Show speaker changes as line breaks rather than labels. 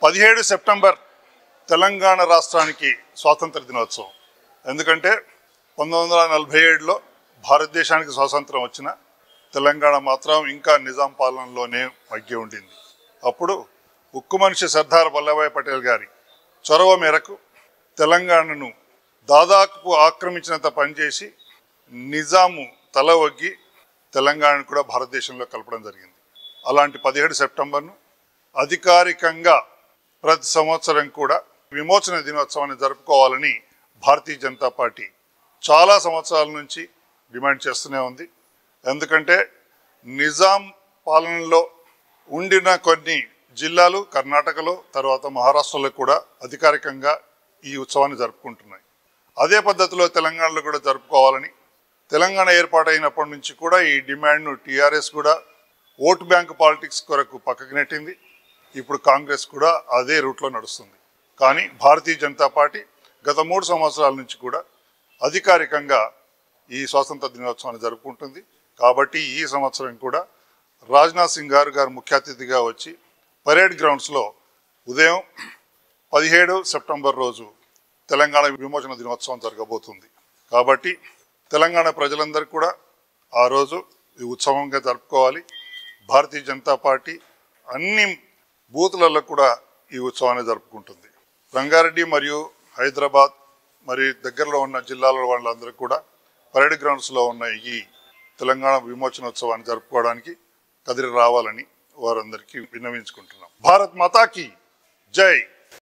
17 September Telangana రాష్ట్రానికి స్వాతంత్ర దినోత్సవం. ఎందుకంటే 1947లో భారతదేశానికి స్వాతంత్రం వచ్చిన తెలంగాణ మాత్రం ఇంకా నిజాం పాలనలోనే మగ్గి ఉండింది. అప్పుడు ఉక్కు మనిషి సర్దార్ వల్లభాయ్ పటేల్ గారి చొరవ మేరకు తెలంగాణను దాదాపు ఆక్రమించినంత పనిచేసి నిజాము తల వగ్గి తెలంగాణను కూడా భారతదేశంలో కలపడం జరిగింది. అలాంటి 17 సెప్టెంబర్ను అధికారికంగా ప్రతి సంవత్సరం కూడా విమోచన దినోత్సవాన్ని జరుపుకోవాలని భారతీయ జనతా పార్టీ చాలా సంవత్సరాల నుంచి డిమాండ్ చేస్తూనే ఉంది. ఎందుకంటే నిజాం పాలనలో ఉండిన కొన్ని జిల్లాలు కర్ణాటకలో, తర్వాత మహారాష్ట్రలో కూడా అధికారికంగా ఈ ఉత్సవాన్ని జరుపుకుంటున్నాయి. అదే పద్ధతిలో తెలంగాణలో కూడా జరుపుకోవాలని తెలంగాణ ఏర్పాటైనప్పటి నుంచి కూడా ఈ డిమాండ్ను టీఆర్ఎస్ కూడా ఓటు బ్యాంక్ పాలిటిక్స్ కొరకు పక్కకు నెట్టింది. ఇప్పుడు కాంగ్రెస్ కూడా అదే రూట్లో నడుస్తుంది. కానీ భారతీయ జనతా పార్టీ గత 3 సంవత్సరాల నుంచి కూడా అధికారికంగా ఈ స్వాతంత్ర దినోత్సవాన్ని జరుపుకుంటుంది. కాబట్టి ఈ సంవత్సరం కూడా రాజ్నాథ్ సింగ్ గారు ముఖ్య అతిథిగా వచ్చి పరేడ్ గ్రౌండ్స్లో ఉదయం 17 సెప్టెంబర్ రోజు తెలంగాణ విమోచన దినోత్సవం జరగబోతుంది. కాబట్టి తెలంగాణ ప్రజలందరూ కూడా ఆ రోజు ఈ ఉత్సవంగా జరుపుకోవాలి. భారతీయ జనతా పార్టీ అన్ని బూతులలో కూడా ఈ ఉత్సవాన్ని జరుపుకుంటుంది. రంగారెడ్డి మరియు హైదరాబాద్ మరియు దగ్గరలో ఉన్న జిల్లాల వాళ్ళందరూ కూడా పరేడ్ గ్రౌండ్స్లో ఉన్న ఈ తెలంగాణ విమోచనోత్సవాన్ని జరుపుకోవడానికి కదిలి రావాలని వారందరికీ విన్నవించుకుంటున్నాం. భారత్ మాతాకి జై.